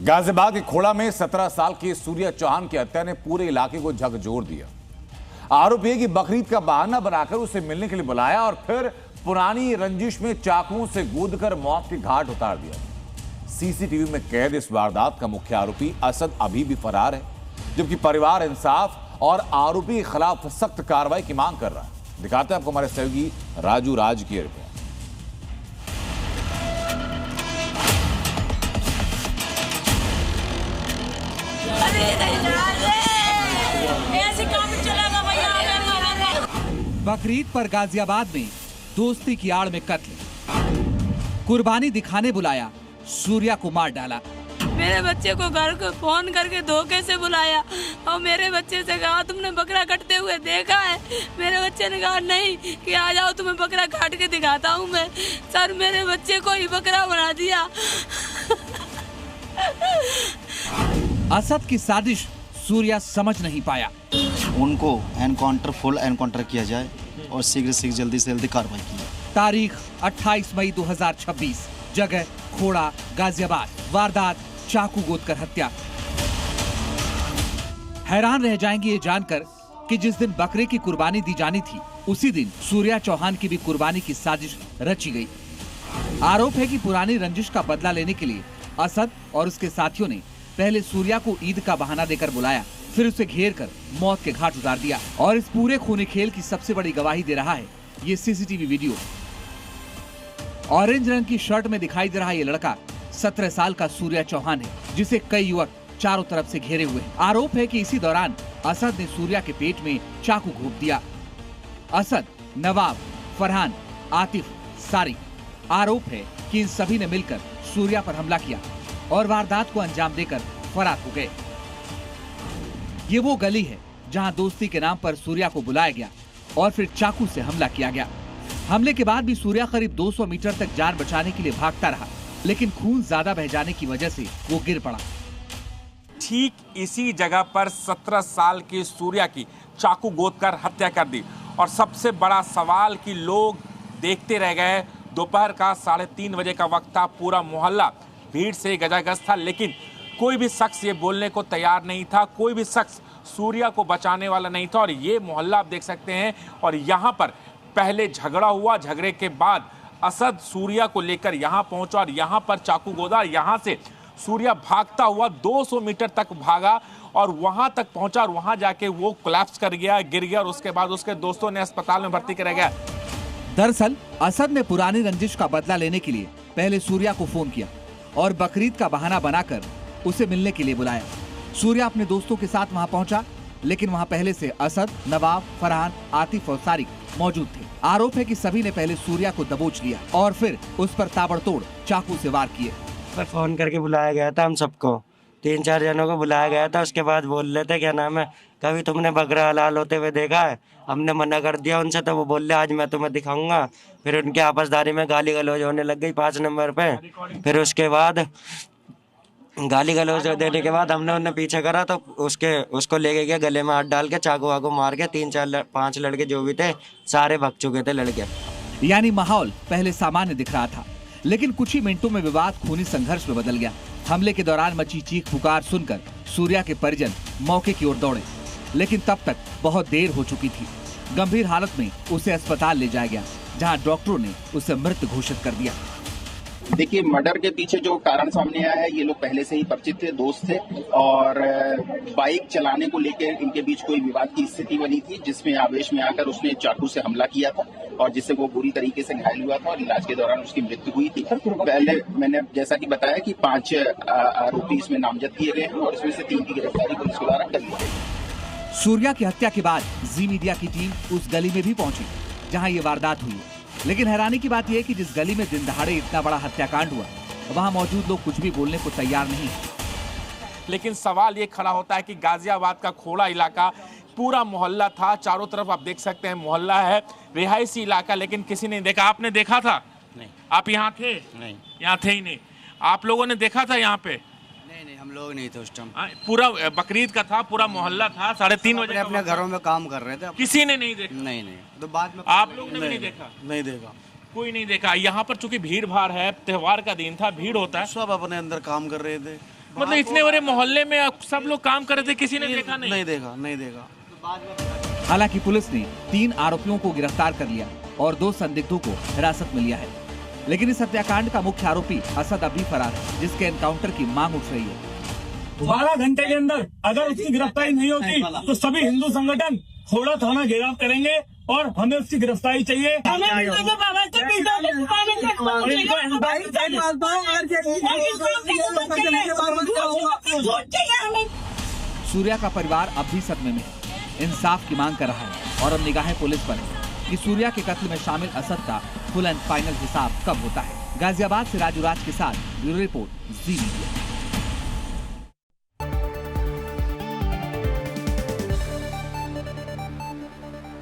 गाजियाबाद के खोड़ा में 17 साल के सूर्या चौहान की हत्या ने पूरे इलाके को झकझोर दिया। आरोपी है कि बकरीद का बहाना बनाकर उसे मिलने के लिए बुलाया और फिर पुरानी रंजिश में चाकुओं से गूंदकर मौत के घाट उतार दिया। सीसीटीवी में कैद इस वारदात का मुख्य आरोपी असद अभी भी फरार है, जबकि परिवार इंसाफ और आरोपी के खिलाफ सख्त कार्रवाई की मांग कर रहा है। दिखाते हैं आपको हमारे सहयोगी राजू राज की रिपोर्ट। बकरीद पर गाजियाबाद में दोस्ती की आड़ में कत्ल, कुर्बानी दिखाने बुलाया, सूर्या को मार डाला। मेरे बच्चे को घर को फोन करके धोखे से बुलाया और मेरे बच्चे से कहा तुमने बकरा कटते हुए देखा है। मेरे बच्चे ने कहा नहीं कि आ जाओ तुम्हें बकरा काट के दिखाता हूँ मैं। सर मेरे बच्चे को ही बकरा बना दिया। असद की साजिश सूर्या समझ नहीं पाया। उनको फुल एनकाउंटर किया जाए और शीघ्र से जल्दी से जल्दी कार्रवाई की जाए। तारीख 28 मई 2026, जगह खोड़ा, गाजियाबाद। वारदात चाकू गोदकर हत्या। हैरान रह जाएंगे ये जानकर कि जिस दिन बकरे की कुर्बानी दी जानी थी उसी दिन सूर्या चौहान की भी कुर्बानी की साजिश रची गई। आरोप है कि पुरानी रंजिश का बदला लेने के लिए असद और उसके साथियों ने पहले सूर्या को ईद का बहाना देकर बुलाया, फिर उसे घेर कर मौत के घाट उतार दिया। और इस पूरे खूनी खेल की सबसे बड़ी गवाही दे रहा है ये सीसीटीवी वीडियो। ऑरेंज रंग की शर्ट में दिखाई दे रहा ये लड़का 17 साल का सूर्या चौहान है, जिसे कई युवक चारों तरफ से घेरे हुए हैं। आरोप है कि इसी दौरान असद ने सूर्या के पेट में चाकू घोंप दिया। असद, नवाब, फरहान, आतिफ, सारिक। आरोप है कि इन सभी ने मिलकर सूर्या पर हमला किया और वारदात को अंजाम देकर फरार हो गए। ये वो गली है जहां दोस्ती के नाम पर सूर्या को बुलाया गया और फिर चाकू से हमला किया गया। हमले के बाद भी सूर्या करीब 200 मीटर तक जान बचाने के लिए भागता रहा, लेकिन खून ज्यादा बह जाने की वजह से वो गिर पड़ा। ठीक इसी जगह पर 17 साल के सूर्या की चाकू गोदकर हत्या कर दी। और सबसे बड़ा सवाल कि लोग देखते रह गए। दोपहर का 3:30 बजे का वक्त था। पूरा मोहल्ला भीड़ से गजागज था, लेकिन कोई भी शख्स ये बोलने को तैयार नहीं था। कोई भी शख्स सूर्या को बचाने वाला नहीं था। और ये मोहल्ला आप देख सकते हैं। और यहाँ पर पहले झगड़ा हुआ, झगड़े के बाद असद सूर्या को लेकर यहाँ पहुंचा और यहाँ पर चाकू गोदा। यहाँ से सूर्या भागता हुआ 200 मीटर तक भागा और वहाँ तक पहुंचा और वहाँ जाके वो कोलैप्स कर गया, गिर गया। और उसके बाद उसके दोस्तों ने अस्पताल में भर्ती कराया गया। दरअसल असद ने पुरानी रंजिश का बदला लेने के लिए पहले सूर्या को फोन किया और बकरीद का बहाना बनाकर उसे मिलने के लिए बुलाया। सूर्या अपने दोस्तों के साथ वहां पहुंचा, लेकिन वहां पहले से असद, नवाब, फरहान, आतिफ और सारिक मौजूद थे। आरोप है कि सभी ने पहले सूर्या को दबोच लिया और फिर उस पर ताबड़तोड़ चाकू से वार किए। पर फोन करके बुलाया गया था, हम सबको 3-4 जनों को बुलाया गया था। उसके बाद बोल रहे थे क्या नाम है, कभी तुमने बकरा हलाल होते हुए देखा है? हमने मना कर दिया उनसे, तो वो बोल रहे आज मैं तुम्हें दिखाऊंगा। फिर उनके आपसदारी में गाली गलौज होने लग गई 5 नंबर पे। फिर उसके बाद गाली गलौज देने के बाद हमने उन्हें पीछे करा तो उसको लेके गया, गले में हाथ डाल के चाकू वाकू मार के 3-4-5 लड़के जो भी थे सारे भाग चुके थे लड़के। यानी माहौल पहले सामान्य दिख रहा था, लेकिन कुछ ही मिनटों में विवाद खूनी संघर्ष में बदल गया। हमले के दौरान मची चीख पुकार सुनकर सूर्या के परिजन मौके की ओर दौड़े, लेकिन तब तक बहुत देर हो चुकी थी। गंभीर हालत में उसे अस्पताल ले जाया गया, जहां डॉक्टरों ने उसे मृत घोषित कर दिया। देखिए, मर्डर के पीछे जो कारण सामने आया है, ये लोग पहले से ही परिचित थे, दोस्त थे और बाइक चलाने को लेकर इनके बीच कोई विवाद की स्थिति बनी थी, जिसमें आवेश में आकर उसने चाकू से हमला किया था और जिससे वो बुरी तरीके से घायल हुआ था और इलाज के दौरान उसकी मृत्यु हुई थी। पहले मैंने जैसा कि बताया कि 5 आरोपी इसमें नामजद किए गए हैं और इसमें से 3 की गिरफ्तारी पुलिस द्वारा कर ली गई। सूर्या की हत्या के बाद जी मीडिया की टीम उस गली में भी पहुंची जहां ये वारदात हुई। लेकिन हैरानी की बात यह है कि जिस गली में दिन दहाड़े इतना बड़ा हत्याकांड हुआ, वहां मौजूद लोग कुछ भी बोलने को तैयार नहीं। लेकिन सवाल ये खड़ा होता है कि गाजियाबाद का खोड़ा इलाका पूरा मोहल्ला था, चारों तरफ आप देख सकते हैं मोहल्ला है, रिहायशी इलाका, लेकिन किसी ने देखा। आपने देखा था? नहीं। आप यहाँ थे? नहीं, यहाँ थे ही नहीं। आप लोगों ने देखा था यहाँ पे? नहीं, हम लोग नहीं थे उस टाइम। पूरा बकरीद का था, पूरा मोहल्ला था, 3:30 बजे अपने घरों में काम कर रहे थे। किसी ने नहीं देखा? नहीं, तो बाद में आप लोग ने भी नहीं देखा? नहीं देखा, कोई नहीं देखा। यहाँ पर चूंकि भीड़ भाड़ है, त्योहार का दिन था, भीड़ होता है, सब अपने अंदर काम कर रहे थे। मतलब इतने बड़े मोहल्ले में सब लोग काम कर रहे थे, किसी ने देखा नहीं? नहीं देखा। हालांकि पुलिस ने 3 आरोपियों को गिरफ्तार कर लिया और 2 संदिग्धों को हिरासत में लिया है, लेकिन इस हत्याकांड का मुख्य आरोपी असद अभी फरार है, जिसके एनकाउंटर की मांग उठ रही है। 12 घंटे के अंदर अगर उसकी गिरफ्तारी नहीं होती तो सभी हिंदू संगठन खोड़ा थाना घेराव करेंगे और हमें उसकी गिरफ्तारी चाहिए। सूर्या का परिवार अब भी सदमे में है, इंसाफ की मांग कर रहा है और अब निगाहें पुलिस पर है कि सूर्या के कत्ल में शामिल असद का फुल एंड फाइनल हिसाब कब होता है। गाजियाबाद से राजू राज के साथ ब्यूरो रिपोर्ट, जी मीडिया।